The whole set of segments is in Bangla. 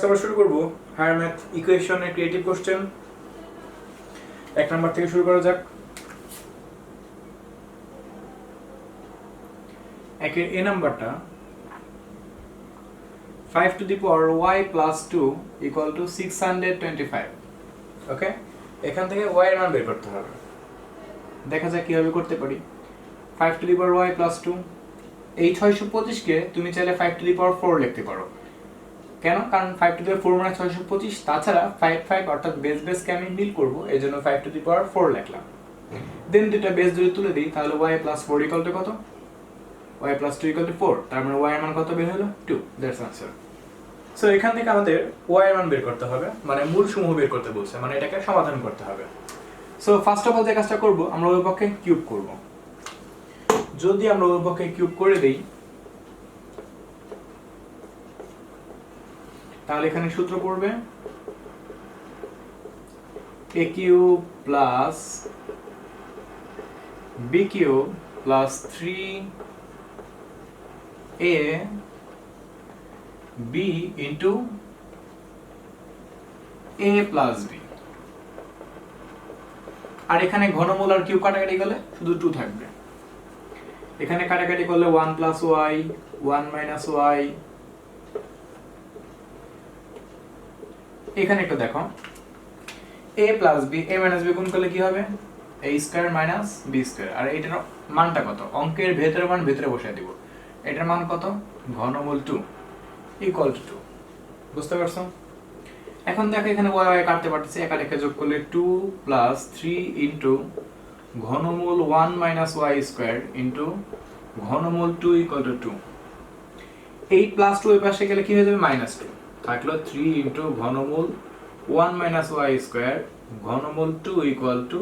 আমরা শুরু করব হায়ার ম্যাথ ইকুয়েশনের ক্রিয়েটিভ কোশ্চেন। 1 নাম্বার থেকে শুরু করা যাক। একের এ নাম্বারটা 5 to the power y plus 2 equal to 625। ওকে, এখান থেকে y এর মান বের করতে হবে। দেখা যাক কিভাবে করতে পারি। 5 to the power y plus 2, এই 625 কে তুমি চাইলে 5 to the power 4 লিখতে পারো। কেন? কারণ 5 to the power 4 মানে 625, তাছাড়া 5 অর্থাৎ বেস কে আমি মিল করব, এজন্য 5 to the power 4 লিখলাম। দেন দুটো বেস যদি তুলে দিই তাহলে y plus 4 equal to কত? y plus 2 equal to 4, তার মানে y এর মান কত বের হলো? 2। That's answer. সো এখান থেকে আমাদের y এর মান বের করতে হবে, মানে মূল সমূহ বের করতে বলছে, মানে এটাকে সমাধান করতে হবে। সো ফার্স্ট অফ অল যে কাজটা করব, আমরা ওই পক্ষে কিউব করব। যদি আমরা ওই পক্ষে কিউব করে দেই তাহলে এখানে সূত্র পড়বে a cube plus b cube plus 3a b into a plus b। আর এখানে ঘনমূল আর কিউব কাটাকাটি করলে শুধু 2 থাকবে। এখানে কাটাকাটি করলে 1 প্লাস y 1 মাইনাস y। এখানে একটু দেখো, a plus b, a minus b গুণ করলে কি হবে? a square minus b square. আর এটার মানটা কত? অঙ্কের ভেতরের মান ভেতরে বসায় দিব। এটার মান কত? ঘনমূল 2 ইকুয়াল টু 2। বুঝতে পারছো? এখন দেখো এখানে y কাটতে পারতেছি, একা রেখে যোগ করলে 2 প্লাস 3 ইনটু ঘনমূল 1 মাইনাস y স্কয়ার ইনটু ঘনমূল 2 ইকুয়াল টু 2। 8 প্লাস 2 এর পাশে গেলে কি হয়ে যাবে? মাইনাস 2 থাকলো 3 ইনটু ঘনমূল 1 মাইনাস y স্কয়ার ঘনমূল 2 ইকুয়াল টু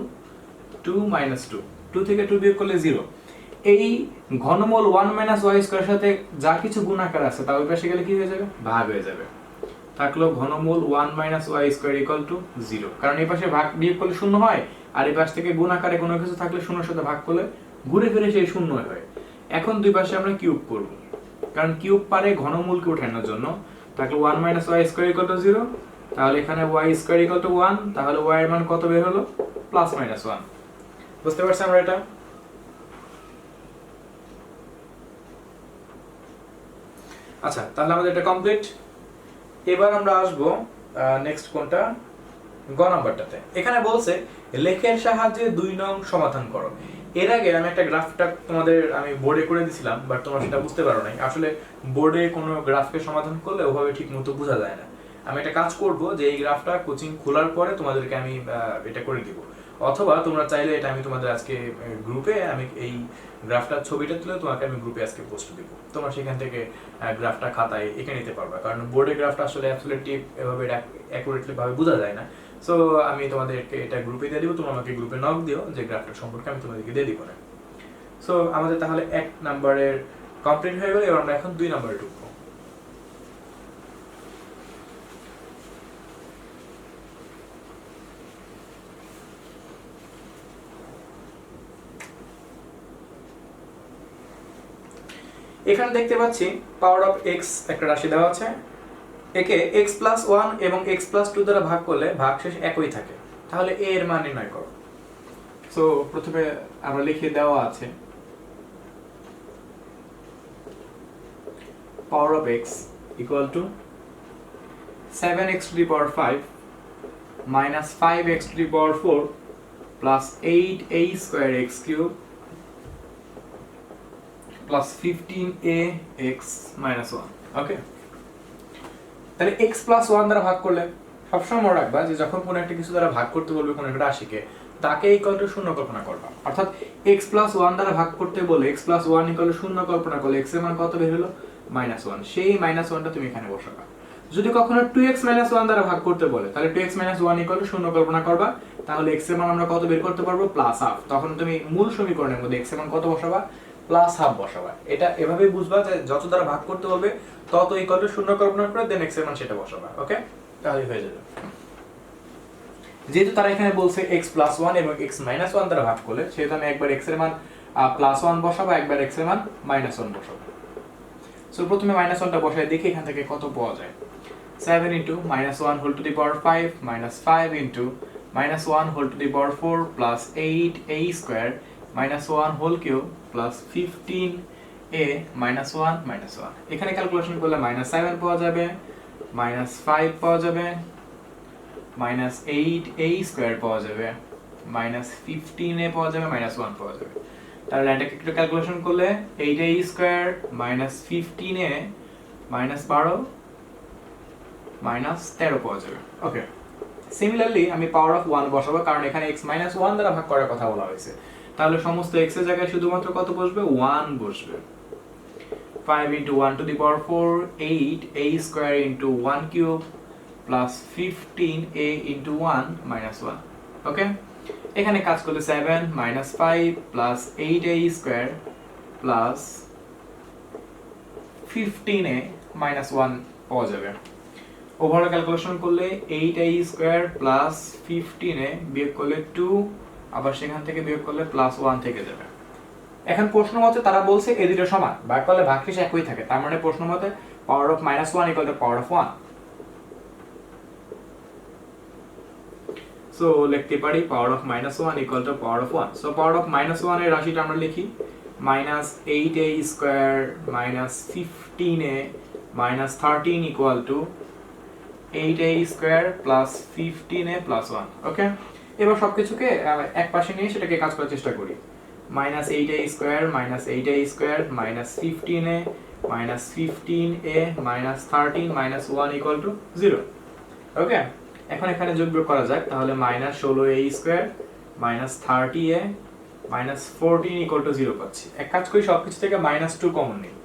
2 মাইনাস 2। 2 থেকে 2 বিয়োগ করলে 0। এই ঘনমূল 1 মাইনাস y স্কয়ার সাথে যা কিছু গুণাকার আছে তা ওই পাশে গেলে কি হয়ে যাবে? ভাগ হয়ে যাবে। থাকলো ঘনমূল 1 minus y square equal to 0, কারণ এই পাশে ভাগ বিয়োগ করলে শূন্য হয়, আর এই পাশ থেকে গুণাকারে কোনো কিছু থাকলে শূন্যের সাথে ভাগ করলে ঘুরে ফিরে সেই শূন্য হয়। এখন দুই পাশে আমরা কিউব করব, কারণ কিউব পারে ঘনমূলকে ওঠানোর জন্য। থাকলো 1 minus y square equal to 0, তাহলে এখানে y স্কয়ার ইকুয়াল টু 1, তাহলে y এর মান কত বের হলো? Plus minus 1। বুঝতে পারছি আমরা এটা? আচ্ছা, তাহলে আমাদের এটা কমপ্লিট। এবার আমরা আসব নেক্সট কোনটা, গ নাম্বারটাতে। এখানে বলছে লেখের সাহায্যে 2 নং সমাধান করো। এর আগে আমি একটা গ্রাফটা তোমাদের আমি বোর্ডে করে দিয়েছিলাম, বাট তোমরা সেটা বুঝতে পারো নাই। আসলে বোর্ডে কোনো গ্রাফকে সমাধান করলে ওভাবে ঠিকমতো বোঝা যায় না। আমি একটা কাজ করব যে এই গ্রাফটা কোচিং খোলার পরে তোমাদেরকে আমি এটা করে দিব, অথবা তোমরা চাইলে এটা আমি তোমাদের আজকে গ্রুপে আমি এই গ্রাফটার ছবিটা তুলে তোমাকে আমি গ্রুপে আজকে পোস্ট দিব। তোমরা সেখান থেকে গ্রাফটা খাতায় এঁকে নিতে পারবা, কারণ বোর্ডে গ্রাফটা আসলে অ্যাবসলিউটলি এভাবে অ্যাকুরেটলি ভাবে বোঝা যায় না। সো আমি তোমাদেরকে এটা গ্রুপে দিয়ে দিব, তোমরা আমাকে গ্রুপে নক দিও যে গ্রাফটার সম্পর্কে আমি তোমাদেরকে দিয়ে দিব না। সো আমাদের তাহলে 1 নাম্বারের কমপ্লিট হয়ে গেল। এবার আমরা এখন 2 নাম্বারে ঢুকবো। এখানে দেখতে পাচ্ছি পাওয়ার অফ x একটা রাশি দেওয়া আছে। একে x প্লাস 1 এবং x প্লাস 2 দ্বারা ভাগ করলে ভাগশেষ একই থাকে। তাহলে a এর মান নির্ণয় করো। সো প্রথমে আমরা লিখে দেওয়া আছে power of x equal two 7x two the power 5 minus 5x two the power 4 plus 8a square x cube plus 15ax minus 1। ওকে, তাহলে x প্লাস 1 দ্বারা ভাগ করলে সবসময় মনে রাখবা যে যখন কোনো একটা কিছু দ্বারা ভাগ করতে বলবে কোনো একটা রাশিকে, তাকে ইকুয়াল টু 0 কল্পনা করবা। অর্থাৎ x প্লাস 1 দ্বারা ভাগ করতে বলে x প্লাস 1 ইকুয়াল টু 0 কল্পনা করলে x এর মান কত বের হলো? মাইনাস 1। সেই মাইনাস 1টা তুমি এখানে বসাবা। যদি কখনো 2x মাইনাস 1 দ্বারা ভাগ করতে বলে তাহলে 2x মাইনাস 1 ইকুয়াল টু 0 কল্পনা করবা, তাহলে x এর মান আমরা কত বের করতে পারবো? Plus half. তখন তুমি মূল সমীকরণের মধ্যে x এর মান কত বসাবা? Plus half বসাবা। এটা এভাবেই বুঝবা যে যত দ্বারা ভাগ করতে বলবে তত ইকুয়াল টু 0 কল্পনা করে দেন x এর মান সেটা বসাবা। ওকে, তাহলে হয়ে যাবে। যেহেতু তারা এখানে বলছে x প্লাস 1 এবং x মাইনাস 1 দ্বারা ভাগ করলে, সেহেতু আমি একবার x এর মান প্লাস 1 বসাবো, একবার x এর মান মাইনাস 1 বসাবো। সো প্রথমে মাইনাস 1টা বসাই দেখি এখান থেকে কত পাওয়া যায়। 7 into minus 1 whole to the power 5 minus 5 into minus 1 whole to the power 4 plus 8a square minus 1 whole cube plus 15a minus 1 এখানে ক্যালকুলেশন করলে minus 7 পাওয়া যাবে minus 5 পাওয়া যাবে minus 8a square পাওয়া যাবে minus 15a পাওয়া যাবে minus 1 পাওয়া যাবে। তাহলে এটাকে একটু ক্যালকুলেশন করলে 8a square minus 15a minus 12 minus 13 পাওয়া যাবে। ওকে, সিমিলারলি আমি পাওয়ার অফ 1 বসাবো কারণ এখানে x minus 1 দ্বারা ভাগ করার কথা বলা হয়েছে। তাহলে সমস্ত x এর জায়গায় শুধুমাত্র কত বসবে? 1 বসবে। 5 into 1 to the power 4 8a square into 1 cube plus 15a into 1 minus 1। ওকে, এখানে কাজ করলে 7 minus 5 plus 8a square plus 15a minus 1 পাওয়া যাবে। ওভারঅল ক্যালকুলেশন করলে 8a square plus 15a বিয়োগ করলে 2 আবার সেখান থেকে বিয়োগ করলে প্লাস 1 থেকে যাবে। এখন প্রশ্ন মতে তারা বলছে এই দুটো সমান, ভাগ করলে ভাগশেষ একই থাকে, তার মানে প্রশ্ন মতে power of -1 equal two power of 1। So লিখতে পারি power of -1 equal two power of 1। So power of -1 এর রাশিটা আমরা লিখি -8a square -15a -13 equal to 8a square plus 15a plus 1। ওকে, এবার সবকিছুকে এক পাশে নিয়ে সেটাকে কাজ করার চেষ্টা করি। -8a square -8a square -15a -15a -13 -1 equal to 0। ওকে, এখন এখানে যোগ বিয়োগ করা যাক, তাহলে -16a square -30a -14 equal to 0 পাচ্ছি। এক কাজ করি সবকিছু থেকে -2 কমন নেই।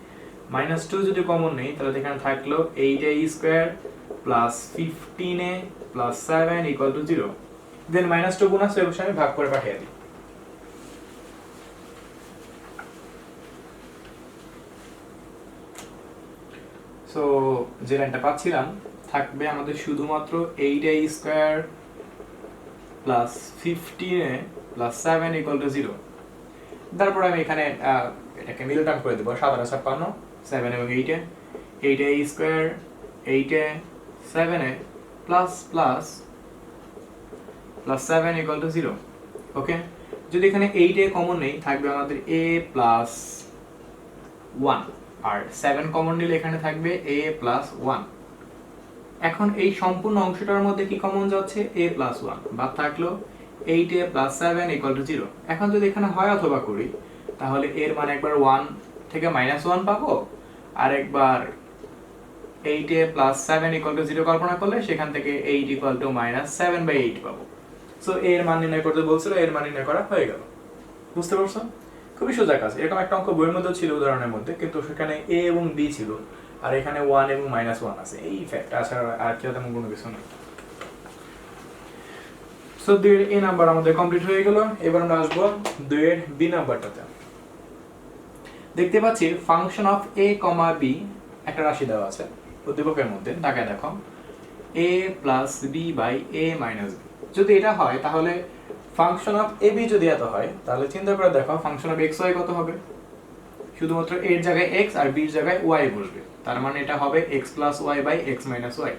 -2 যদি কমন নেই তাহলে এখানে থাকলো 8a square plus 15a plus 7 equal to 0। দেন -2 গুণ আছে অবশ্যই আমি ভাগ করে পাঠিয়ে দিই। সো যে লাইনটা পাচ্ছিলাম থাকবে আমাদের শুধুমাত্র 8a square plus 15a plus 7 equal to 0। তারপর আমি এখানে এটাকে মিডল টার্ম করে দেব, 7 আর 56 7 এবং 8a 8a square 8a 7a plus plus plus 7 equal to 0। ওকে, যদি এখানে 8a কমন নেই থাকবে আমাদের a প্লাস 1 আর 7 কমন নিলে এখানে থাকবে a প্লাস 1। এখন এই সম্পূর্ণ অংশটার মধ্যে কি কমন যাচ্ছে? a প্লাস 1 বাদ থাকলো 8a প্লাস 7 ইকুয়াল টু 0। এখন যদি এখানে হয় অথবা করি তাহলে এর মানে একবার 1 থেকে -1 পাবো আর একবার 8a প্লাস 7 ইকুয়াল টু 0 কল্পনা করলে সেখান থেকে 8 ইকুয়াল টু -7/8 পাবো। সো এর মান নির্ণয় করতে বলছিল, এর মান নির্ণয় করা হয়ে গেল। বুঝতে পারছো? খুবই সোজা কাজ। এরকম একটা অঙ্ক বইয়ের মধ্যে ছিল উদাহরণের মধ্যে, কিন্তু সেখানে a এবং b ছিল আর এখানে 1 এবং -1 আছে, এই ফ্যাক্ট ছাড়া আর কি তেমন কোনো কিছু নেই। সো 2 এর a নাম্বার আমাদের কমপ্লিট হয়ে গেল। এবার আমরা আসবো 2 এর b নাম্বারটাতে। দেখতে পাচ্ছি ফাংশন অফ a, b একটা রাশি দেওয়া আছে উদ্দীপকের মধ্যে। তাকে দেখো a plus b by a minus b। যদি এটা হয় তাহলে ফাংশন অফ ab যদি এত হয় তাহলে চিন্তা করে দেখো ফাংশন অফ xy কত হবে? শুধুমাত্র a এর জায়গায় x আর b এর জায়গায় y বসবে, তার মানে এটা হবে x plus y by x minus y।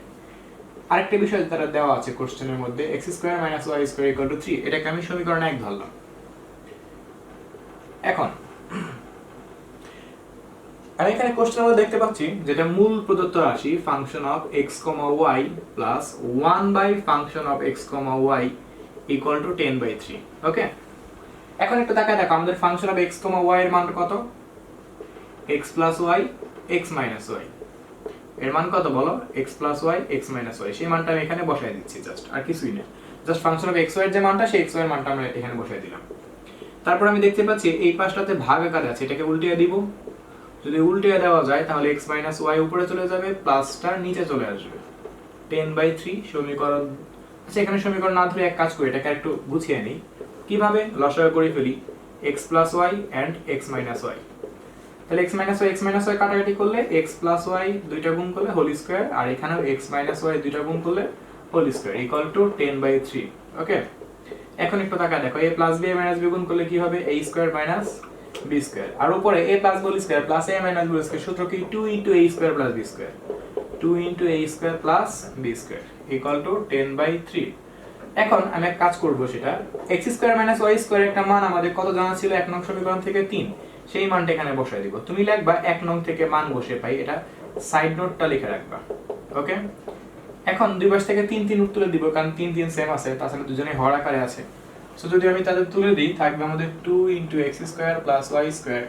আরেকটা বিষয় যেটা দেওয়া আছে কোশ্চেনের মধ্যে x square minus y square equal to 3, এটাকে আমি সমীকরণ 1 ধরলাম। এখন আমি এখানে কোশ্চেনের মধ্যে দেখতে পাচ্ছি যেটা মূল প্রদত্ত রাশি function of x, y plus 1 by function of x, y equal to 10/3। Okay, এখন একটু তাকায় দেখো আমাদের ফাংশন অফ x, y এর মান কত? x plus y x minus y এর মান কত বলো? x plus y x minus y, সেই মানটা আমি এখানে বসায় দিচ্ছি, জাস্ট আর কিছুই না। Just function of x y এর যে মানটা সেই x y এর মানটা আমরা এখানে বসায় দিলাম। তারপর আমি দেখতে পাচ্ছি এই পাশটাতে ভাগ আকারে আছে, এটাকে উল্টিয়ে দিব। যদি উল্টিয়ে দেওয়া যায় তাহলে x মাইনাস y উপরে চলে যাবে, প্লাসটা নিচে চলে আসবে। 10/3 সমীকরণ। আচ্ছা, এখানে সমীকরণ না ধরে এক কাজ করি, এটাকে একটু গুছিয়ে নিই। কিভাবে? লসাগু করে ফেলি x plus y and x minus y। তাহলে x মাইনাস y কাটাকাটি করলে x প্লাস y দুইটা গুণ করলে হোল স্কয়ার, আর এখানেও x মাইনাস y দুইটা গুণ করলে whole square equal to 10/3। Okay, এখন একটু তাকায় দেখো a plus b minus b গুণ করলে কি হবে? a square minus b square, আর উপরে a plus b square plus a minus b square, সূত্র কি? 2 * a square plus b square. 2 into a square plus b square equal to 10/3। এখন আমি এক কাজ করব, সেটা x square minus y square একটা মান আমাদের কত জানা ছিল 1 নং সমীকরণ থেকে 3, সেই মানটা এখানে বসায় দিব। তুমি লিখবা 1 নং থেকে মান বসে পাই, এটা সাইড নোটটা লিখে রাখবা। ওকে, এখন দুই পাশ থেকে 3 3 তুলে দিব, কারণ 3 3 সেম আছে, তাছাড়া দুজনেই হর আকারে আছে। সো যদি আমি তাদের তুলে দিই, থাকবে আমাদের 2 into x square plus y square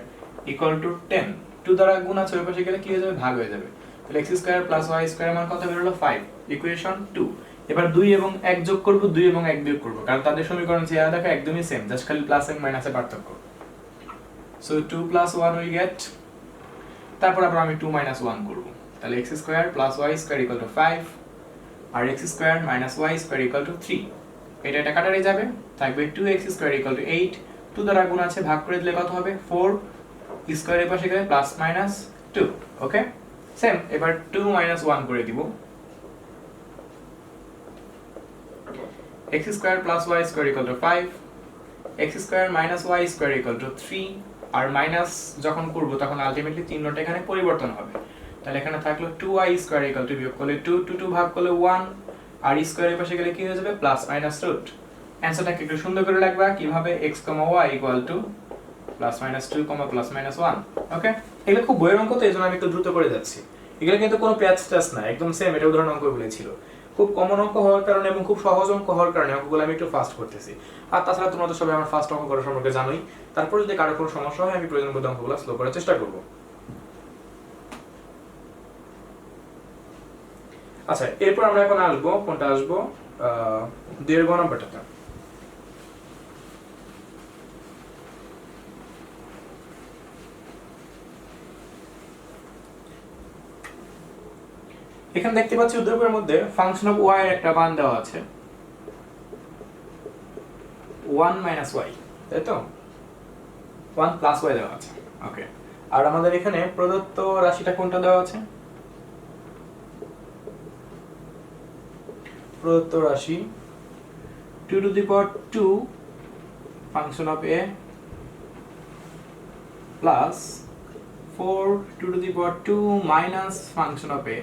equal two 10। 2 দ্বারা গুণ আছে, ওই পাশে গেলে কি হয়ে যাবে, ভাগ হয়ে যাবে। তাহলে x square plus y square মান কত বের হলো 5, ইকুয়েশন 2। এবার 2 এবং 1 যোগ করব, 2 এবং 1 বিয়োগ করব, কারণ তাদের সমীকরণ চেহারা দেখো একদমই সেম, জাস্ট খালি প্লাস এবং মাইনাসের পার্থক্য। সো 2 plus 1 উই গেট, তারপর আবার আমি 2 minus 1 করব, তাহলে x square plus y square equal to 5 আর x square minus y square equal to 3। এটা কাটারে যাবে, থাকবে 2x স্কয়ার ইকুয়াল টু 8। 2 দ্বারা গুণ আছে, ভাগ করে দিলে কত হবে 4, স্কয়ারের পাশে গেলে প্লাস মাইনাস 2। ওকে, সেম এবার 2 minus 1 করে দিব, x square plus y square equal to 5, x square minus y square equal to 3। আর মাইনাস যখন করব তখন আলটিমেটলি চিহ্নটা এখানে পরিবর্তন হবে, তাহলে এখানে থাকলো 2y স্কয়ার ইকুয়াল টু, বিয়োগ করলে 2, 2 2 ভাগ করলে 1, আর স্কয়ারের পাশে গেলে কি হয়ে যাবে প্লাস মাইনাস রুট। অ্যানসারটাকে একটু সুন্দর করে লিখবা কিভাবে, x, y equal two plus minus 2, plus minus 1। ওকে, এগুলো খুব বইয়ের অঙ্ক, তো এইজন্য আমি একটু দ্রুত করে যাচ্ছি। এগুলো কিন্তু কোনো প্যাচ ট্যাচ না, একদম সেম, এটা উদাহরণ অঙ্ক বলেছিল। খুব কমন অঙ্ক হওয়ার কারণে এবং খুব সহজ অঙ্ক হওয়ার কারণে অঙ্কগুলো আমি একটু ফাস্ট করতেছি। আর তাছাড়া তোমরা তো সবাই আমার ফাস্ট অঙ্ক করার সম্পর্কে জানোই। তারপর যদি কারো কোনো সমস্যা হয়, আমি প্রয়োজন বোধ অঙ্কগুলো স্লো করার চেষ্টা করব। আচ্ছা, এরপর আমরা এখন আসবো, কোনটা আসবো, 2 নম্বরটাতে। এখানে দেখতে পাচ্ছি উদ্দীপকের মধ্যে ফাংশন অফ y এর একটা মান দেওয়া আছে 1 minus y, তাই তো 1 plus y দেওয়া আছে। ওকে, আর আমাদের এখানে প্রদত্ত রাশিটা কোনটা দেওয়া আছে, প্রদত্ত রাশি 2 to the power 2 function of a plus 4 2 to the power 2 minus function of a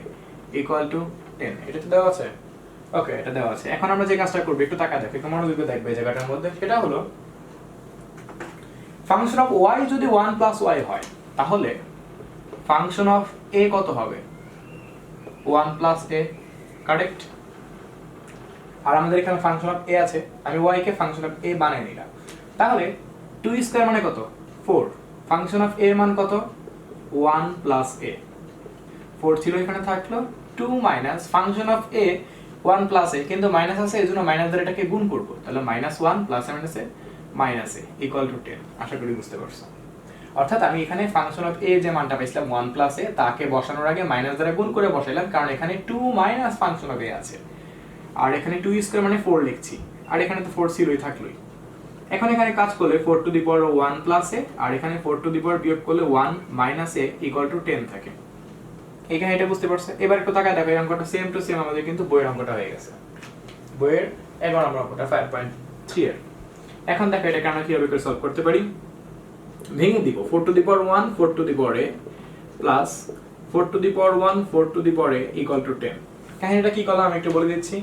equal to 10। এটা তো দেওয়া আছে। ওকে, এটা দেওয়া আছে। এখন আমরা যে কাজটা করব, একটু তাকা দেখো, একটু মনোযোগ দিয়ে দেখবে এই জায়গাটার মধ্যে। সেটা হলো ফাংশন অফ y যদি 1 plus y হয়, তাহলে ফাংশন অফ a কত হবে 1 plus a, কারেক্ট। আর আমাদের এখানে ফাংশন অফ a আছে, আমি y K function of a বানিয়ে নিলাম। তাহলে 2 স্কয়ার মানে কত 4, ফাংশন অফ a এর মান কত 1 plus a, 4 ছিল এখানে থাকলো 2 minus function of a 1 plus a, কিন্তু মাইনাস আছে এজন্য মাইনাস দ্বারা এটাকে গুণ করব, তাহলে -1 plus a minus a minus a equal to 10। আশা করি বুঝতে পারছো। অর্থাৎ আমি এখানে ফাংশন অফ a যে মানটা পাইছিলাম 1 plus a, তাকে বসানোর আগে মাইনাস দ্বারা গুণ করে বসাইলাম, কারণ এখানে 2 মাইনাস ফাংশন অফ a আছে, আর এখানে 2 স্কয়ার মানে 4 লিখছি, আর এখানে তো 4 ছিলই, থাকলোই। এখন এখানে কাজ করলে 4 to the power 1 plus a, আর এখানে 4 to the power বিয়োগ করলে 1 minus a equal to 10 থাকে। এখানে এটা বুঝতে পারছো। এবার একটু তাকায় দেখো, এই অঙ্কটা সেম টু সেম আমাদের কিন্তু বইয়ের অঙ্কটা হয়ে গেছে, বইয়ের 11 নম্বর অঙ্কটা 5.3 এর। এখন দেখো এটাকে আমরা কিভাবে করে সলভ করতে পারি, ভেঙে দিব 4 to the power 1 4 to the power a plus 4 to the power 1 4 to the power a equal to 10। কাহিনীটা কি করলাম আমি একটু বলে দিচ্ছি।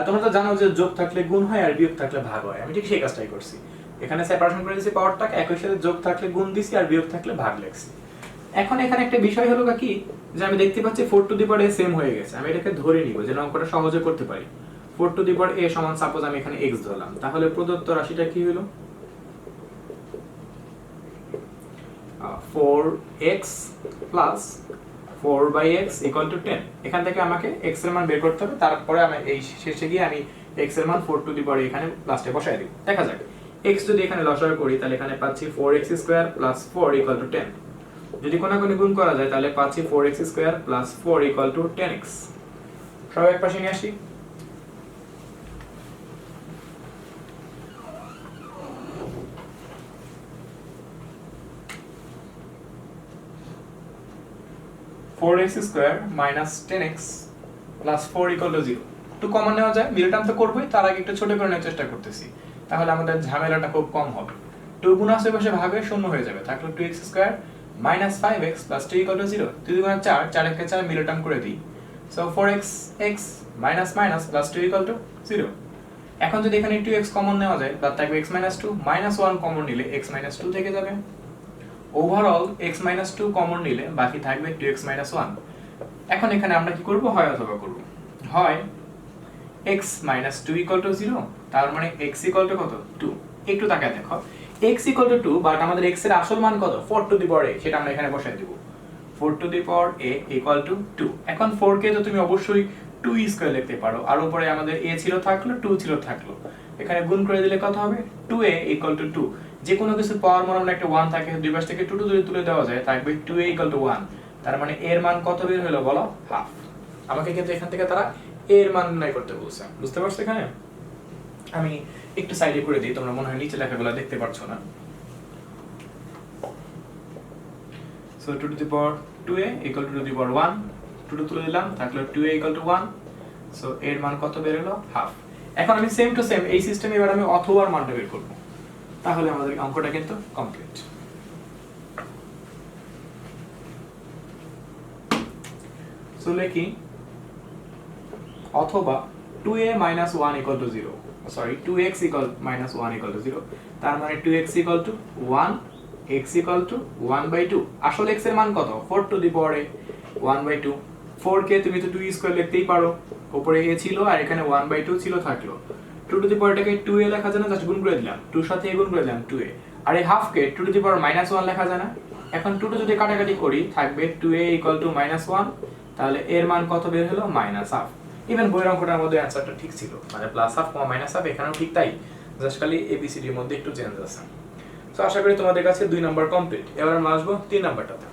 তোমরা তো জানো যে যোগ থাকলে গুণ হয় আর বিয়োগ থাকলে ভাগ হয়, আমি ঠিক সেই কাজটাই করছি। এখানে সেপারেশন করে দিয়েছি পাওয়ারটাকে, একই সাথে যোগ থাকলে গুণ দিছি আর বিয়োগ থাকলে ভাগ লিখছি। এখন এখানে একটা বিষয় হলো কি, যে আমি দেখতে পাচ্ছি 4 to the power a same হয়ে গেছে, আমি এটাকে ধরে নিব যেন অঙ্কটা সহজে করতে পারি। 4 to the power a সমান সাপোজ আমি এখানে x ধরলাম, তাহলে প্রদত্ত রাশিটা কি হলো 4x plus 4/x equal to 10। এখান থেকে আমাকে x এর মান বের করতে হবে, তারপরে আমি এই শেষে গিয়ে আমি x এর মান 4 to the power এখানে লাস্টে বসায় দেব। দেখা যাক x যদি এখানে লসাগু করি, তাহলে এখানে পাচ্ছি 4x square plus 4 equal to 10। যদি কোনাকুনি গুণ করা যায়, তাহলে পাচ্ছি 4x square plus 4 equal to 10x। সবাই এক পাশে নিয়ে আসি। 4x square minus 10x plus 4 equal to 0। একটু কমন নেওয়া যায়, মিডল টার্ম তো করবই, তার আগে একটু ছোট করে নেওয়ার চেষ্টা করতেছি, তাহলে আমাদের ঝামেলাটা খুব কম হবে। 2 গুণ আশেপাশে ভাগ হয়ে শূন্য হয়ে যাবে, থাকলো 2x square minus 5x plus 2 equal to 0। 2 গুণ 4, 4 এর 4 মিডল টার্ম করে দিই, so 4x x minus minus plus 2 equal to 0। এখন যদি এখানে 2x কমন নেওয়া যায় বাদ থাকবে x মাইনাস 2, মাইনাস 1 কমন নিলে x মাইনাস 2 থেকে যাবে। ওভারঅল x মাইনাস 2 কমন নিলে বাকি থাকবে 2x মাইনাস 1। এখন এখানে আমরা কি করব, হয় অথবা করব। হয় x মাইনাস 2 ইকুয়াল টু 0, তার মানে x ইকুয়াল টু কত 2। একটু তাকায় দেখো, x ইকুয়াল টু 2, বাট আমাদের x এর আসল মান কত 4 টু দি পাওয়ার a, সেটা আমরা এখানে বসাই দেব। 4 two the power a equal to 2। এখন 4 কে তো তুমি অবশ্যই 2 স্কয়ার লিখতে পারো, আর উপরে আমাদের a ছিল থাকলো, 2 ছিল থাকলো, এখানে গুণ করে দিলে কত হবে 2a ইকুয়াল টু 2। যে কোনো কিছু পাওয়ার মান আমরা একটা 1 থাকে, দুই পাশ থেকে 2 যদি তুলে দেওয়া যায় থাকবে 2a ইকুয়াল টু 1। তার মানে এর মান কত বের হলো বলো, হাফ। আমাকে কিন্তু এখান থেকে তারা এর মান নির্ণয় করতে বলছে, বুঝতে পারছো? এখানে আমি একটু সাইডে করে দিই, তোমরা মনে হয় নিচে লেখাগুলো দেখতে পাচ্ছ না। So 2 to the power 2a equal to the power 1, 2 তুলে দিলাম থাকলো 2a ইকুয়াল টু 1। সো এর মান কত বের হলো, হাফ। এখন আমি সেম টু সেম এই সিস্টেমে এবার আমি অথবার মানটা বের করব, তাহলে আমাদের অঙ্কটা কিন্তু কমপ্লিট। সো লিখি অথবা 2a minus 1 equal to 0, sorry 2x equal minus 1 equal to 0, তার মানে 2x equal to 1, x equal to 1/2। আসলে x এর মান কত 4 to the power a 1/2। 4 কে তুমি তো 2 স্কয়ার লিখতেই পারো, উপরে a ছিল আর এখানে 1/2 ছিল থাকলো। 2 to the power টাকে 2a লেখা যায় না, জাস্ট গুণ করে দিলাম, 2 এর সাথে a গুণ করে দিলাম 2a। আর এই half K 2 to the power -1 লেখা যায় না। এখন 2 যদি কাটাকাটি করি থাকবে 2a equal to -1, তাহলে এর মান কত বের হলো -হাফ। ইভেন বইয়ের অঙ্কটার মধ্যে অ্যানসারটা ঠিক ছিল, মানে প্লাস হাফ কমা মাইনাস হাফ, এখানেও ঠিক তাই, জাস্ট খালি এবিসিডি এর মধ্যে একটু চেঞ্জ আছে। সো আশা করি তোমাদের কাছে 2 নাম্বার কমপ্লিট। এবার আমরা আসবো 3 নাম্বারটাতে।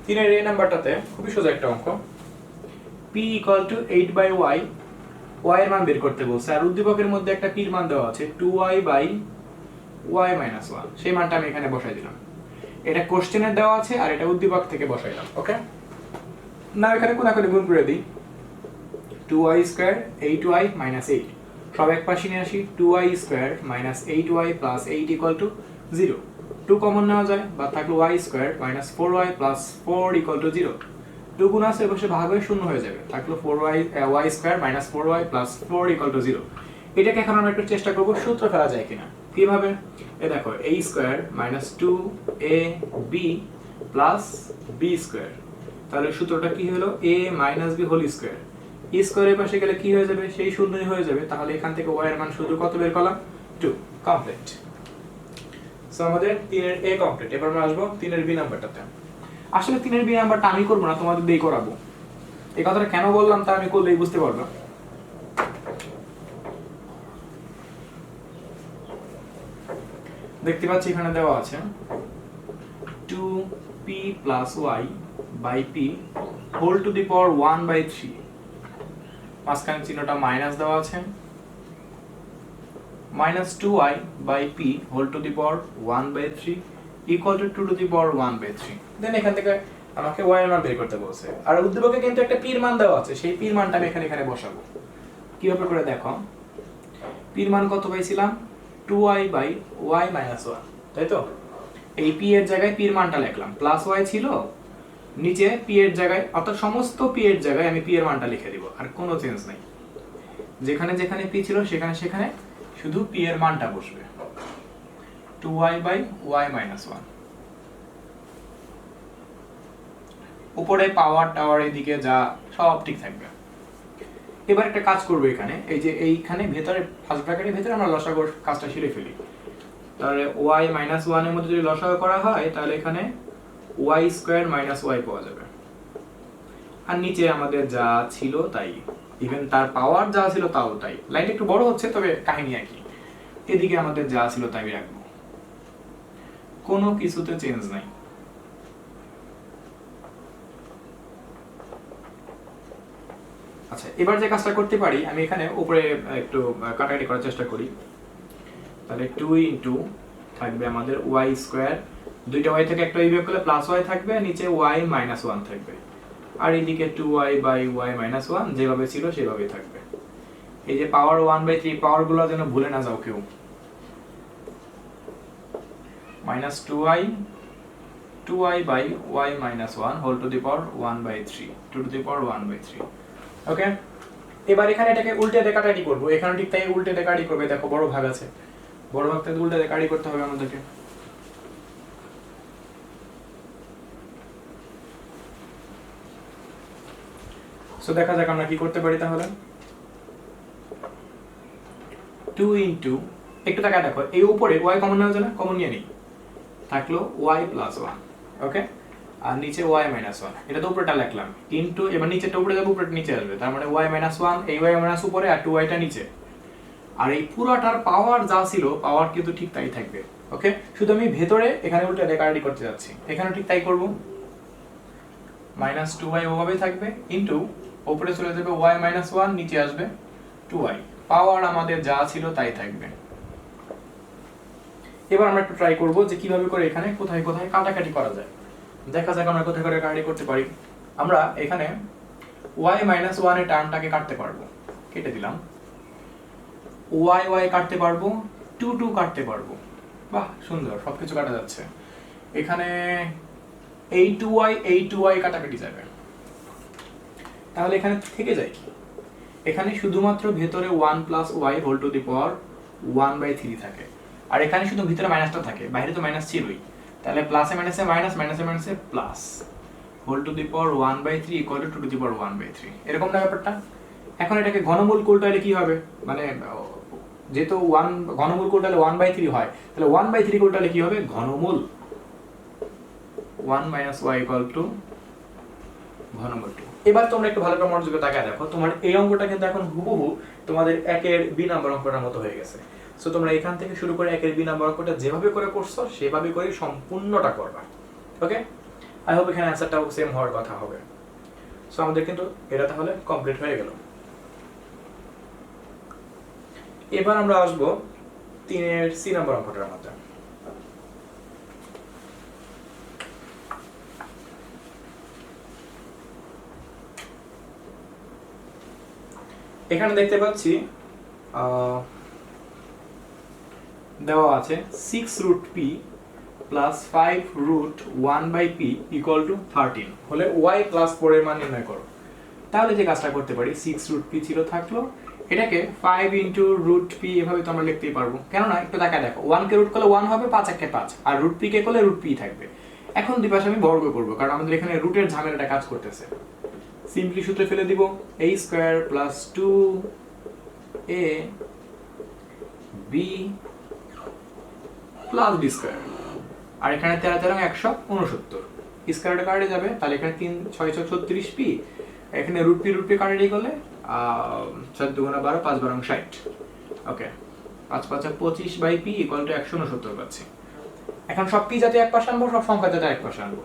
তিনের এই নাম্বারটাতে খুবই সোজা একটা অঙ্ক, p equal to 8/y, y এর মান বের করতে বলছে, আর উদ্দীপকের মধ্যে একটা p এর মান দেওয়া আছে 2y/y - 1, সেই মানটা আমি এখানে বসাই দিলাম। এটা কোশ্চেনে দেওয়া আছে আর এটা উদ্দীপক থেকে বসাইলাম। ওকে, না এখানে কোনাকুনি গুণ করে দিই, 2y² 8y - 8, সব এক পাশে নিয়ে আসি, 2y² - 8y + 8 = 0। 2 কমন নেওয়া যায়, বা থাকলো y² - 4y + 4 = 0। 2 গুণ আছে বসে ভাগ হয়ে শূন্য হয়ে যাবে, থাকলো y² - 4y + 4 = 0। এটাকে এখন আমরা একটু চেষ্টা করব সূত্র ফেলা যায় কিনা। কিভাবে, এই দেখো a² - 2ab + b², তাহলে সূত্রটা কি হলো a - b হোল স্কয়ার। স্কয়ারের পাশে গেলে কি হয়ে যাবে, সেই শূন্যই হয়ে যাবে, তাহলে এখান থেকে y এর মান শুধু কত বের করলাম 2। কমপ্লিট। সো আমাদের 3 এর a কমপ্লিট। এবার আমরা আসবো 3 এর b নাম্বারটাতে। আসলে 3 এর b নাম্বারটা আমি করব না, তোমাদের দিয়েই করাবো। এই কথাটা কেন বললাম তা আমি করলেই বুঝতে পারবে। দেখতে পাচ্ছি এখানে দেওয়া আছে 2p + y / p whole to the power 1/3, মাঝখানে চিহ্নটা মাইনাস দেওয়া আছে, -2y / p whole to the power 1/3 equal to 2 to the power 1/3। Then এখান থেকে আমাকে y এর মান বের করতে বলছে, আর উদ্দীপকে কিন্তু একটা p এর মান দেওয়া আছে, সেই p এর মানটা আমি এখানে বসাবো। কিভাবে করে দেখো, p এর মান কত পাইছিলাম 2y / y - 1, তাই তো? এই p এর জায়গায় p এর মানটা লিখলাম, প্লাস y ছিল, নিচে p এর জায়গায়, অর্থাৎ সমস্ত p এর জায়গায় আমি p এর মানটা লিখে দিব, আর কোনো চেঞ্জ নাই। যেখানে যেখানে p ছিল সেখানে সেখানে শুধু p এর মানটা বসবে, 2y / y - 1। উপরে পাওয়ার টাওয়ার এদিকে যা সব ঠিক থাকবে। এবার একটা কাজ করব, এখানে এই যে এইখানে ভেতরে ফার্স্ট ব্র্যাকেটের ভেতরে আমরা লসাগুর কাজটা সেরে ফেলি। তাহলে y - 1 এর মধ্যে যদি লসাগু করা হয় তাহলে এখানে y² - y পাওয়া যাবে, আর নিচে আমাদের যা ছিল তাই, ইভেন তার পাওয়ার যা ছিল তাও তাই। লাইনটা একটু বড় হচ্ছে, তবে কাহিনী একই। এদিকে আমাদের যা ছিল তাই রাখবো, কোনো কিছুতে চেঞ্জ নাই। আচ্ছা, এবার যে কাজটা করতে পারি, আমি এখানে উপরে একটু কাটাকাটি করার চেষ্টা করি। তাহলে 2 থাকবে আমাদের y², দুইটা y থেকে একটা বিয়োগ করলে প্লাস y থাকবে, নিচে y - 1 থাকবে, আর এদিকে 2y/y-1 যেভাবে ছিল সেভাবেই থাকবে। এই যে পাওয়ার 1/3 পাওয়ারগুলো যেন ভুলে না যাও কেউ। -2y/y-1 whole to the power 1/3 2 to the power 1/3। Okay, এবার এখানে এটাকে উল্টে দিয়ে কাটাকাটি করব। এখানে ঠিক তাই উল্টে দিয়ে কাটাকাটি করবে। দেখো বড় ভাগ আছে, বড় ভাগটা উল্টে দিয়ে কাটাকাটি করতে হবে আমাদেরকে। সো দেখা যাক আমরা কি করতে পারি তাহলে। 2 ইনটু, একটু তাকায় দেখো, এই উপরে y কমন নেওয়া যায় না, কমন নিয়ে নিই, থাকলো y+1। ওকে, আর নিচে y-1, এটা তো উপরেটা লিখলাম, ইনটু, এবার নিচেটা উপরে যাবে, উপরেটা নিচে আসবে, তার মানে y-1, এই y- উপরে আর 2y-টা নিচে। আর এই পুরাটার পাওয়ার যা ছিল, পাওয়ার কিন্তু ঠিক তাই থাকবে। ওকে, শুধু আমি ভেতরে এখানে উল্টে কাটাকাটি করতে যাচ্ছি, এখানে ঠিক তাই করব। -2y ওভাবেই থাকবে, ইনটু উপরে চলে যাবে y-1, নিচে আসবে 2y, পাওয়ার আমাদের যা ছিল তাই থাকবে। এবার আমরা একটু ট্রাই করব যে কিভাবে করে এখানে কোথায় কোথায় কাটাকাটি করা যায়। দেখা যাক আমরা কোথায় করে কাটাকাটি করতে পারি। আমরা এখানে y-1 এর টার্মটাকে কাটতে পারবো, কেটে দিলাম। y কাটতে পারবো, 2 কাটতে পারবো, বাহ সুন্দর, সবকিছু কাটা যাচ্ছে। এখানে এই 2y কাটাকাটি যাবে, তাহলে এখানে থেকে যায় কি, এখানে শুধুমাত্র ভেতরে 1+y whole to the power 1/3 থাকে, আর এখানে শুধু ভিতরে মাইনাসটা থাকে, বাইরে তো মাইনাস ছিলই, তাহলে প্লাসে মাইনাসে মাইনাস, মাইনাসে মাইনাসে plus, whole to the power 1/3 equal to 2 to the power 1/3, এরকম না ব্যাপারটা। এখন এটাকে ঘনমূল উল্টালে কি হবে, মানে যেহেতু 1 ঘনমূল উল্টালে 1/3 হয়, তাহলে 1/3 উল্টালে কি হবে, ঘনমূল 1 - y ইকুয়াল টু ঘনমূল 2। এবার তোমরা একটু ভালো করে মনোযোগ দিয়ে তাকিয়ে দেখো, তোমার এই অঙ্কটা কিন্তু এখন হুবহু তোমাদের 1 এর b নাম্বার অঙ্কটার মতো হয়ে গেছে। সো তোমরা এখান থেকে শুরু করে 1 এর b নাম্বার অঙ্কটা যেভাবে করে করছো সেভাবে করে সম্পূর্ণটা করবা। ওকে, আই হোপ এখানে অ্যানসারটাও সেম হওয়ার কথা হবে। সো আমাদের কিন্তু এটা তাহলে কমপ্লিট হয়ে গেল। এবার আমরা আসবো 3 এর c নাম্বার অঙ্কটার মধ্যে। এখানে দেখতে পাচ্ছি দেওয়া আছে 6√p plus 5√1/p equal to 13 হলে y প্লাস 4 এর মান নির্ণয় করো। তাহলে যে কাজটা করতে পারি, 6√p ছিল থাকলো, এটাকে 5 ইনটু √p এভাবে তো আমরা লিখতেই পারবো। কেননা একটু তাকায় দেখো, 1 কে রুট করলে 1 হবে, 5 একে 5, আর √p কে করলে √p থাকবে। এখন দুই পাশে আমি বর্গ করব, কারণ আমাদের এখানে রুটের ঝামেলাটা কাজ করতেছে। সিম্পলি সূত্রে ফেলে দিব a square plus 2ab plus b square, আর এখানে 13 13 169 স্কয়ারটা কাটে যাবে, তাহলে এখানে 3 6 6 36p, এখানে √p কাটাকাটি করলে 4 2 12 5 12 60। ওকে, 5 5 25/p ইকুয়াল টু 169 পাচ্ছি। এখন সব p যাতে এক পাশে আনবো, সব সংখ্যা যাতে এক পাশে আনবো,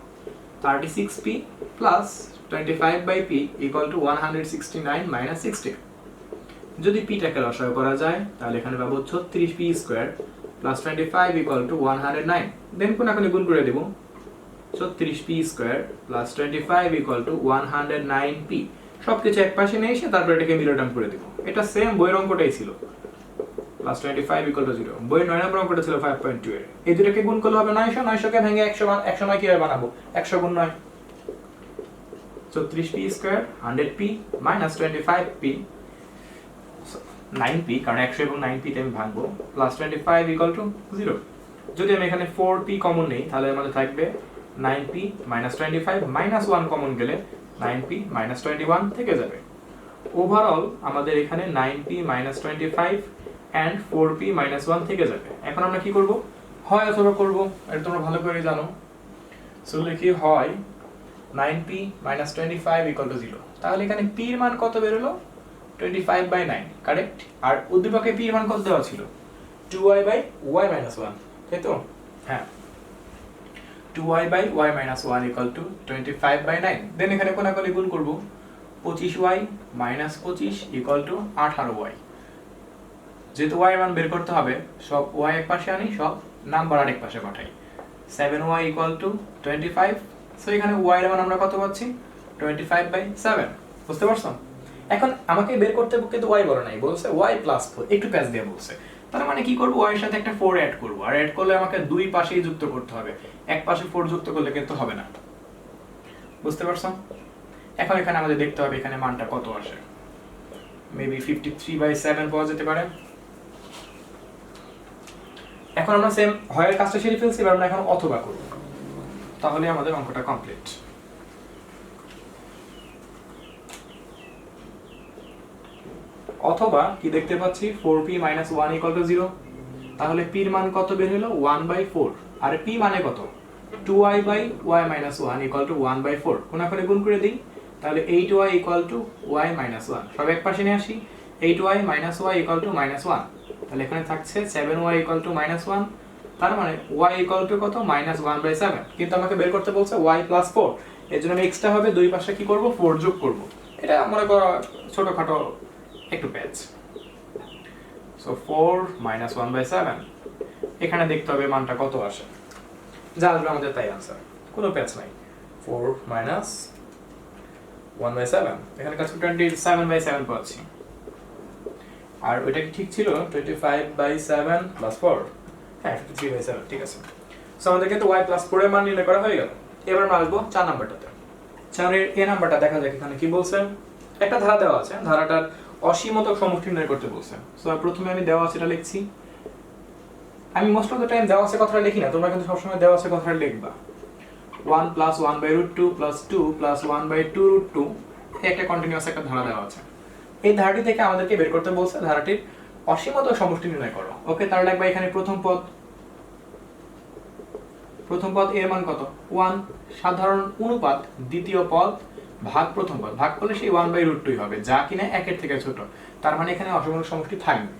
36p plus 25/p equal to 169 - 60। যদি p টাকে লসাগু করা যায়, তাহলে এখানে পাবো 36p square plus 25 equal to 109, দেন কোনাকুনি গুণ করে দেব, 36p square plus 25 equal to 109p। সবকিছু এক পাশে নিয়ে এসে তারপর এটাকে মিলে টার্ম করে দেব। এটা সেম বইয়ের অঙ্কটাই ছিল, প্লাস 25 ইকুয়াল টু 0। বইয়ের 9 নম্বর অঙ্কটা ছিল 5.2 এর। এই দুটোকে গুণ করলে হবে 900, 900 কে ভেঙে 109 কিভাবে বানাবো, 100 গুণ 9, 36p square 100p minus 25p 9p, কারণ 100 এবং 9p তে আমি ভাঙবো, প্লাস 25 ইকুয়াল টু 0। যদি আমি এখানে 4p কমন নেই, তাহলে আমাদের থাকবে 9p মাইনাস 25 মাইনাস 1 কমন গেলে 9p মাইনাস 21 থেকে যাবে। ওভারঅল আমাদের এখানে 9p minus 25 and 4p minus 1 থেকে যাবে। এখন আমরা কি করব, হয় অথবা করব, এটা তোমরা ভালো করে জানো। সো লিখি হয় 9p মাইনাস 25 ইকুয়াল টু 0। তাহলে এখানে p এর মান কত বের হলো, 25/9, কারেক্ট। আর উদ্দীপকে p এর মান কত দেওয়া ছিল, 2y/y-1, তাই তো? হ্যাঁ, 2y/y-1 ইকুয়াল টু 25/9। দেন এখানে কোনাকুনি গুণ করব, 25y minus 25 equal to 18y। যেহেতু y এর মান বের করতে হবে, সব y এক পাশে আনি, সব নাম্বার আরেক পাশে পাঠাই। 7y equal to 25। সো এখানে y এর মান আমরা কত পাচ্ছি, 25/7, বুঝতে পারছো? এখন আমাকে বের করতে কিন্তু y বলে নাই, বলছে y + 4, একটু প্যাচ দিয়ে বলছে। তার মানে কি করব, y এর সাথে একটা 4 অ্যাড করব, আর অ্যাড করলে আমাকে দুই পাশেই যুক্ত করতে হবে, এক পাশে 4 যুক্ত করলে কিন্তু হবে না, বুঝতে পারছো? এখন এখানে আমাদের দেখতে হবে এখানে মানটা কত আসে, মেবি 53/7 পাওয়া যেতে পারে। এখন আমরা সেম হয়ের কাজটা সেরে ফেলছি, এবার আমরা এখন অথবা করব, তাহলে আমাদের অঙ্কটা কমপ্লিট। অথবা কি দেখতে পাচ্ছি 4p - 1 = 0, তাহলে p এর মান কত বের হলো 1/4, আর p মানে কত 2y/y - 1 = 1/4, কোনাকুনি গুণ করে দিই, তাহলে 8y = y - 1, সব এক পাশে নিয়ে আসি, 8y - y = -1, তাহলে এখানে থাকছে 7y = -1, তার মানে y = কত -1/7, কিন্তু আমাকে বের করতে বলছে y + 4, এর জন্য আমি এক্সট্রা হবে দুই পাশে কি করব 4 যোগ করব, এটা মনে করো ছোটখাটো একটু প্যাচ। সো 4 - 1/7, এখানে দেখতে হবে মানটা কত আসে, যা আসবে আমাদের তাই आंसर, কোনো প্যাচ নাই। 4 - 1/7, এখানে কাছে 27/7 পাচ্ছি, আর ওইটা কি ঠিক ছিল 25/7 + 4, হ্যাঁ 53/7, ঠিক আছে। সো আমাদের কিন্তু y + 4 এর মান নির্ণয় করা হয়ে গেল। এবার আমরা আসবো 4 নাম্বারটাতে। 4 এর a নাম্বারটা দেখা যাক এখানে কি বলছে। একটা ধারা দেওয়া আছে, ধারাটার অসীমতক সমষ্টি নির্ণয় করতে বলছে। সো প্রথমে আমি দেওয়া আছে এটা লিখছি, আমি মোস্ট অফ দ্য টাইম দেওয়া আছে কথাটা লিখি না, তোমরা কিন্তু সবসময় দেওয়া আছে কথাটা লিখবা। 1 + 1/√2 + 2 + 1/2√2, একটা কন্টিনিউয়াস একটা ধারা দেওয়া আছে। এই ধারাটি থেকে আমাদেরকে বের করতে বলছে ধারাটির অসীমতক সমষ্টি নির্ণয় করো। ওকে, তাহলে লিখবা এখানে প্রথম পদ এর মান কত 1, সাধারণ অনুপাত দ্বিতীয় পদ ভাগ প্রথম পদ, ভাগ করলে সেই 1/√2 হবে, যা কিনা 1 এর থেকে ছোট, তার মানে এখানে অসীমতক সমষ্টি থাকবে।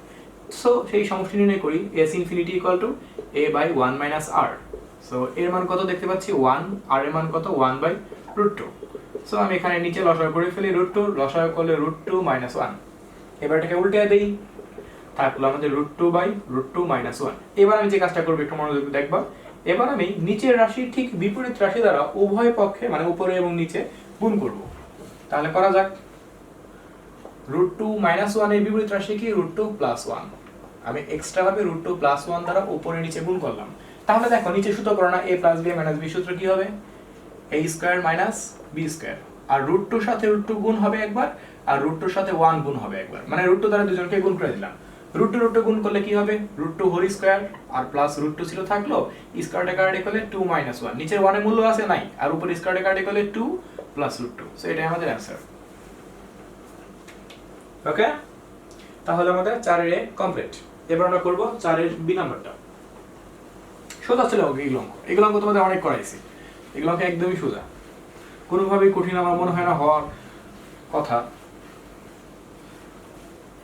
সো সেই সমষ্টি নির্ণয় করি, s ∞ = a/1 - r। সো এর মান কত দেখতে পাচ্ছি 1, আর এর মান কত 1/√2। সো আমি এখানে নিচে লসাগু করে ফেলি √2, লসাগু করলে √2 - 1, এবার এটাকে উল্টে দেই, থাকলো আমাদের √2/√2 - 1। এবার আমি যে কাজটা করব একটু মনোযোগ দিয়ে দেখবা, এবার আমি নিচের রাশির ঠিক বিপরীত রাশি দ্বারা উভয় পক্ষে মানে উপরে এবং নিচে গুণ করব। তাহলে করা যাক, √2 - 1 এর বিপরীত রাশি কি √2 + 1, আমি এক্সট্রা ভাবে √2 + 1 দ্বারা উপরে নিচে গুণ করলাম। তাহলে দেখো নিচে সূত্র করো না, a + b - b সূত্র কি হবে a² - b², আর √2 সাথে √2 গুণ হবে একবার, আর √2 সাথে 1 গুণ হবে একবার, মানে √2 দ্বারা দুজনকে গুণ করে দিলাম। √2 গুণ করলে কি হবে √2 হোল স্কয়ার, আর প্লাস √2 ছিল থাকলো, স্কয়ারটা কাটে করলে 2 - 1, নিচের 1 এর মূল্য আছে নাই, আর উপরে স্কয়ারটা কাটে করলে 2 + √2। সো এটাই আমাদের आंसर। ওকে, তাহলে আমাদের 4 এর কমপ্লিট। এবার আমরা করব 4 এর বি নাম্বারটা। সোজা ছিল এগুলো অঙ্ক তোমাদের অনেক করাইছি, এগুলো অঙ্ক একদমই সোজা, কোনোভাবেই কঠিন আমার মনে হয় না হওয়ার কথা।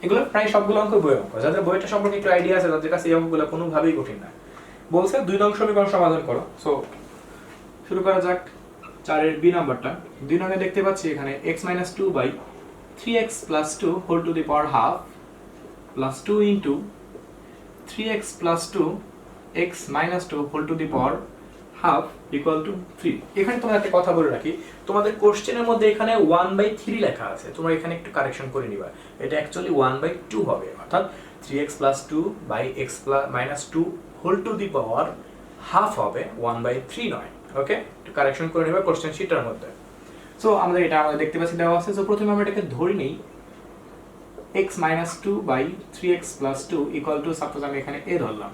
এগুলো প্রায় সবগুলো অঙ্ক বই অঙ্ক, যাদের বইটা সম্পর্কে একটু আইডিয়া আছে তাদের কাছে এই অঙ্কগুলো কোনোভাবেই কঠিন না। বলছে 2 নং সমীকরণ সমাধান করো। সো শুরু করা যাক 4 এর বি নাম্বারটা। 2 নং এ দেখতে পাচ্ছি এখানে x - 2/3x + 2 whole to the power half plus 2 into 3x + 2 x - 2 whole to the power half equal to 3। এখানে তোমরা একটা কথা বলে রাখি, তোমাদের কোশ্চেনের মধ্যে এখানে 1/3 লেখা আছে, তোমরা এখানে একটু কারেকশন করে নিবা, এটা অ্যাকচুয়ালি 1/2 হবে, অর্থাৎ 3x + 2/x - 2 whole to the power half হবে 1/3 নয়। ওকে, একটু কারেকশন করে নিবা কোশ্চেন শীটটার মধ্যে। সো আমাদের দেখতে পাচ্ছি দেওয়া আছে। সো প্রথমে আমরা এটাকে ধরে নেই x - 2/3x + 2 equal two, suppose আমি এখানে a ধরলাম,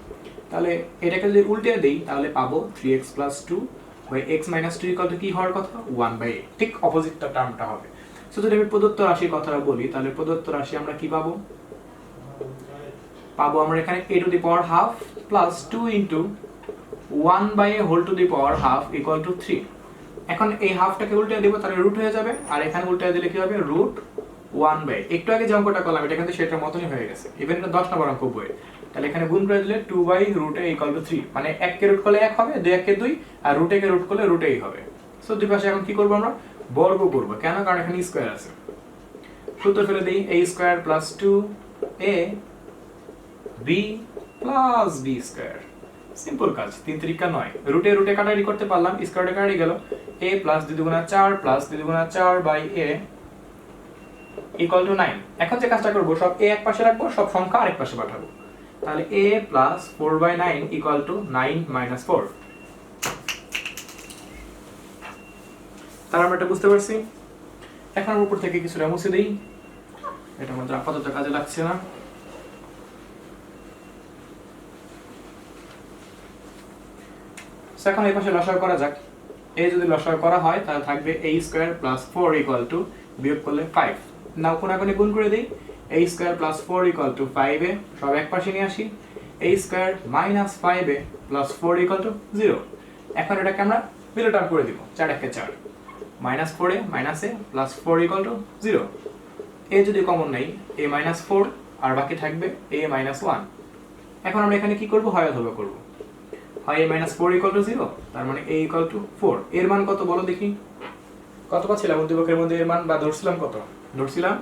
তাহলে এটাকে যদি উল্টে দেই তাহলে পাবো 3x + 2/x - 2 ইকুয়াল টু কি হওয়ার কথা 1/a, ঠিক অপোজিটটা টার্মটা হবে। সো যদি আমি প্রদত্ত রাশির কথাটা বলি, তাহলে প্রদত্ত রাশি আমরা কি পাবো আমরা এখানে a to the power half plus 2 into 1/a whole to the power half equal to 3। এখন এই হাফটাকে উল্টে দেব, তাহলে রুট হয়ে যাবে, আর এখানে উল্টে দিলে কি হবে √1/, একটু আগে যে অঙ্কটা করলাম এটা কিন্তু সেটার মতনই হয়ে গেছে, ইভেন এটা 10 নম্বর অঙ্ক বইয়ে। তাহলে এখানে গুণ করে দিলে 2/√a ইকুয়াল টু 3, মানে 1 কে রুট করলে 1 হবে, 2 1 কে 2, আর √a কে রুট করলে √a হবে। সো দুই পাশে এখন কি করব আমরা বর্গ করব, কেন কারণ এখানে স্কয়ার আছে। সূত্র ফেলে দেই a² + 2a b + b², simple কাজ, 3 3 9, √a কাটাকাটি করতে পারলাম, স্কয়ারটা কাটাই গেল, a প্লাস 2 দুগুণা 4 প্লাস 2 দুগুণা 4 বাই a ইকুয়াল টু 9। এখন যে কাজটা করব, সব a এক পাশে রাখবো, সব সংখ্যা আরেক পাশে পাঠাবো। তাহলে a plus 4 by 9 equal to 9 minus 4। তার আমরা এটা বুঝতে পারছি। এখন উপর থেকে কিছুটা মুছে দিই, এটা আমাদের আপাতত কাজে লাগছে না। এখন এই পাশে লসাগু করা যাক। a যদি লসাগু করা হয় তাহলে থাকবে a square plus 4 equal to, বিয়োগ করলে 5। নাও কোনাকুনি গুণ করে দেই, a square plus 4 equal to 5a, সব এক পাশে নিয়ে আসি। a square minus 5a plus 4 equal to 0। এখন এটাকে আমরা মিডল টার্ম করে দিব, 4 একে 4, minus 4a minus a plus 4 equal to 0। a যদি কমন নেই, a মাইনাস 4 আর বাকি থাকবে a মাইনাস 1। এখন আমরা এখানে কি করব, হয় অথবা করব। হয় a মাইনাস 4 ইকুয়াল টু 0, তার মানে a ইকুয়াল টু 4। এর মান কত বলো দেখি, কত পাচ্ছিলাম উদ্দীপকের মধ্যে এর মান, বা ধরছিলাম কত, ধরছিলাম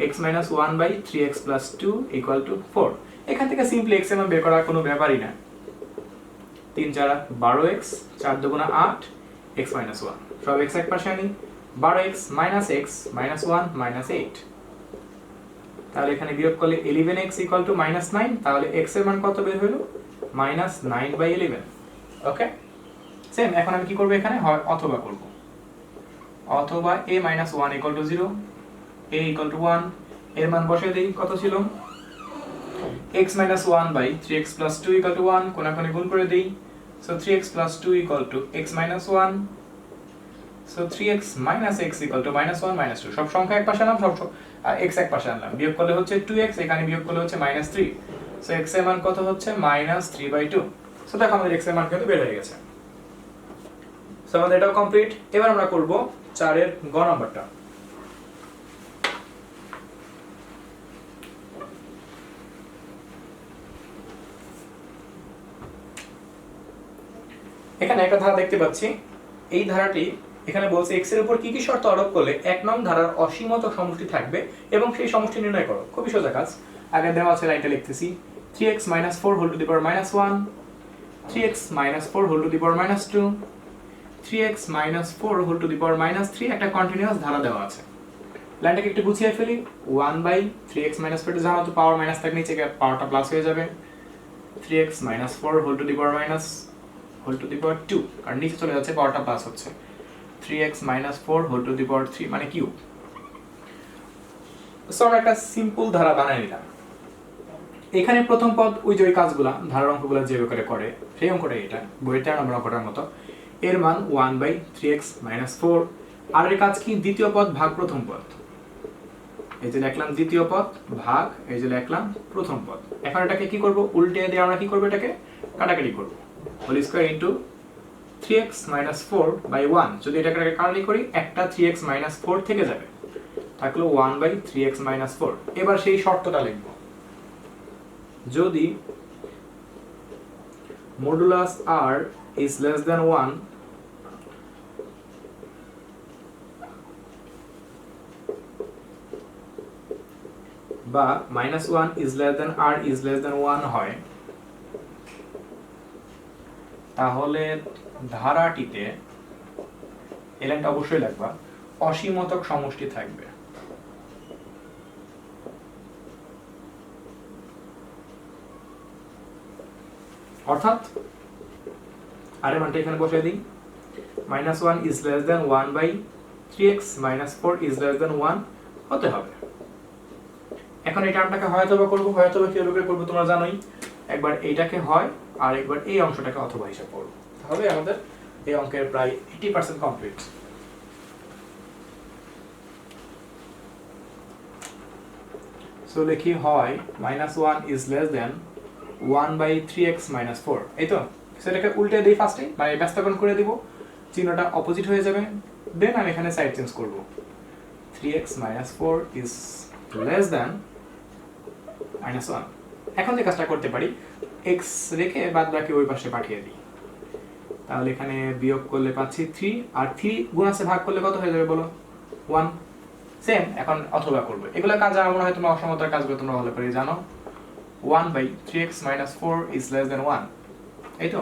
x minus 1 by 3x plus 2 equal to 4। এখান থেকে সিম্পলি x এর মান বের করার কোনো ব্যাপারই না। 3 4 12x, 4 দুগুণা 8, x মাইনাস 1, সব x এক পাশে আনি। 12x minus x minus 1 minus 8। তাহলে এখানে বিয়োগ করলে 11x ইকুয়াল টু মাইনাস 9। তাহলে x এর মান কত বের হলো, মাইনাস 9 বাই 11। Okay, same. এখন আমি কি করব, এখানে হয় অথবা করব। অথবা a minus 1 equal to 0, a equal to 1। এর মান বসিয়ে দেই, কত ছিল, x minus 1 by 3x plus 2 equal to 1, কোনাকুনি গুণ করে দেই। So 3x plus 2 equal to x minus 1। So 3x minus x equal to minus 1 minus 2, সব সংখ্যা এক পাশে আনলাম, সব x এক পাশে আনলাম। বিয়োগ করলে হচ্ছে 2x, এখানে বিয়োগ করলে হচ্ছে মাইনাস 3। সো x এর মান কত হচ্ছে, মাইনাস 3 বাই 2। সো দেখো আমাদের x এর মান কিন্তু বের হয়ে গেছে। সো আমাদের এটাও কমপ্লিট। এবার আমরা করব 4 এর গ নাম্বারটা। এখানে একটা ধারা দেখতে পাচ্ছি। এই ধারাটি এখানে বলছে x এর উপর কি কি শর্ত আরোপ করলে 1 নং ধারার অসীমত সমষ্টি থাকবে এবং সেই সমষ্টি নির্ণয় করো। খুবই সোজা কাজ। আগে দেওয়া আছে, রাইটে লিখতেছি 3x minus 4 whole to the power minus 1, 3x minus 4 whole to the power minus 2, 3x minus 4 whole to the power minus 3। একটা কন্টিনিউয়াস ধারা দেওয়া আছে। লাইনটাকে একটু গুছিয়ে ফেলি। 1 বাই 3x minus 4 জানো তো, পাওয়ার মাইনাস থাকলে নিচে পাওয়ারটা প্লাস হয়ে যাবে। 3x minus 4 whole to the power minus whole to the power 2, আর নিচে চলে যাচ্ছে, পাওয়ারটা প্লাস হচ্ছে। 3x minus 4 whole to the power 3 মানে কিউব। সো আমরা একটা সিম্পল ধারা বানিয়ে নিলাম। এখানে প্রথম পদ ওই যে ওই কাজগুলা ধারার অঙ্কগুলো যে করে করে সেই অঙ্কটাই এটা, বইয়ের 13 নম্বর অঙ্কটার মতো। এর মান 1 বাই 3x minus 4। আর এর কাজ কি, দ্বিতীয় পদ ভাগ প্রথম পদ। এই যে লিখলাম দ্বিতীয় পদ ভাগ, এই যে লিখলাম প্রথম পদ। এখন এটাকে কি করব, উল্টে দিয়ে আমরা কি করব, এটাকে কাটাকাটি করব। Whole square into 3x minus 4 by 1। যদি এটাকে কাটাকাটি করি, একটা 3x minus 4 থেকে যাবে, থাকলো 1 বাই 3x minus 4। এবার সেই শর্তটা লিখব, যদি modulus r is less than 1 বা -1 is less than r is less than 1 হয়, তাহলে ধারাটিতে, এই লাইনটা অবশ্যই লিখবা, অসীমতক সমষ্টি থাকবে। অর্থাৎ আর এর মানটা এখানে বসিয়ে দিই, -1 is less than 1 by 3x minus 4 is less than 1 হতে হবে। এখন এই টার্মটাকে হয়তোবা করব, হয়তোবা কিভাবে করে করব তোমরা জানোই। একবার এইটাকে হয় আর একবার এই অংশটাকে অথবা হিসাব করব, তাহলে আমাদের এই অঙ্কের প্রায় 80% কমপ্লিট। সো লিখি হয় -1 is less than 1 by 3x minus 4। এই তো, সেটাকে উল্টে দিই ফার্স্টে, মানে ব্যস্তকরণ করে দিব, চিহ্নটা অপোজিট হয়ে যাবে। দেন আমি এখানে সাইড চেঞ্জ করব, 3x minus 4 is less than -1। এখন যে কাজটা করতে পারি, x রেখে বাদ বাকি ওই পাশে পাঠিয়ে দিই। তাহলে এখানে বিয়োগ করলে পাচ্ছি 3, আর 3 গুণ আছে ভাগ করলে কত হয়ে যাবে বলো, 1। সেম এখন অথবা করব। এগুলা কাজ আমার মনে হয় তোমরা অসমতার কাজগুলো তোমরা ভালো করে জানো। 1 by 3x minus 4 is less than 1। এই তো,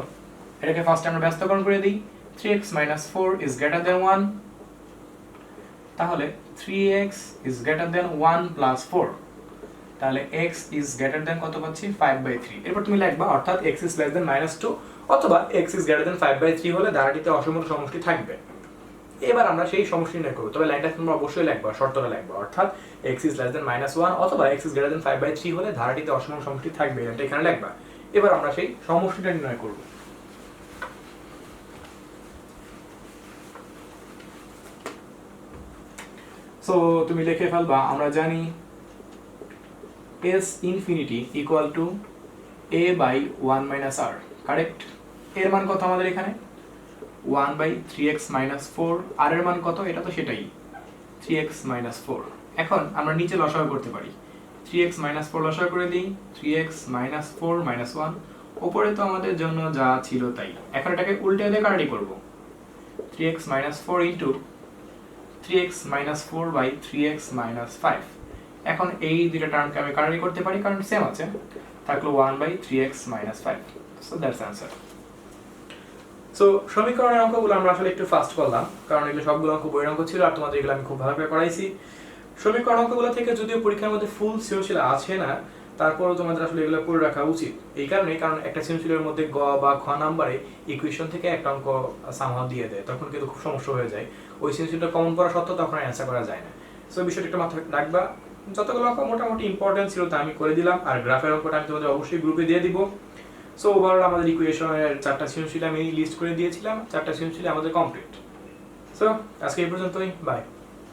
এটাকে ফার্স্ট আমরা ব্যস্তকরণ করে দিই। 3x minus 4 is greater than 1, তাহলে 3x is greater than 1 plus 4, তাহলে x is greater than কত পাচ্ছি 5/3। এরপর তুমি লিখবা অর্থাৎ x is less than -2 অথবা x is greater than 5/3 হলে ধারাটিতে অসমমূল সমষ্টি থাকবে। এবার আমরা সেই সমষ্টি নির্ণয় করব, তবে লাইনটা তোমরা অবশ্যই লিখবা, শর্তটা লিখবা, অর্থাৎ x is less than -1 অথবা x is greater than 5/3 হলে ধারাটিতে অসমমূল সমষ্টি থাকবে, এটা এখানে লিখবা। এবার আমরা সেই সমষ্টিটা নির্ণয় করব। সো তুমি লিখে ফেলবা, আমরা জানি s infinity equal to a by 1 minus r, correct? এর মান কত আমাদের এখানে 1/3x minus 4, আর এর মান কত, এটা তো সেটাই 3x minus 4। এখন আমরা নিচে লসাগু করতে পারি, 3x minus 4 লসাগু করে দিই, 3x minus 4 minus 1, উপরে তো আমাদের জন্য যা ছিল তাই। এখন এটাকে উল্টে দিয়ে কাটাকাটি করব, 3x minus 4 into 3x minus 4 by 3x minus 5। এখন এই দুটো টার্মকে আমি কাটাকাটি করতে পারি কারণ সেম আছে, থাকলো 1/3x minus 5। So that's answer. So সমীকরণের অঙ্কগুলো আমরা আসলে একটু ফাস্ট করলাম কারণ এগুলো সবগুলো অঙ্ক বইয়ের অঙ্ক ছিল আর তোমাদের এগুলো আমি খুব ভালো করে করাইছি। সমীকরণ অঙ্কগুলো থেকে যদিও পরীক্ষার মধ্যে ফুল সৃজনশীল আছে না, তারপরেও তোমাদের আসলে এগুলো পড়ে রাখা উচিত। এই কারণে, কারণ একটা সৃজনশীলের মধ্যে গ বা খ নাম্বারে ইকুয়েশন থেকে একটা অঙ্ক সামহাও দিয়ে দেয়, তখন কিন্তু খুব সমস্যা হয়ে যায়। ওই সৃজনশীলটা কমন করা সত্ত্বেও তখন অ্যান্সার করা যায় না। সো বিষয়টা একটু মাথায় রাখবা। যতগুলো অঙ্ক মোটামুটি ইম্পর্টেন্ট ছিল তা আমি করে দিলাম, আর গ্রাফের অঙ্কটা আমি তোমাদের অবশ্যই গ্রুপে দিয়ে দিব। সো ওভারঅল আমাদের ইকুয়েশনের 4টা সৃজনশীল আমি লিস্ট করে দিয়েছিলাম, 4টা সৃজনশীল আমাদের কমপ্লিট। সো আজকে এই পর্যন্তই, বাই।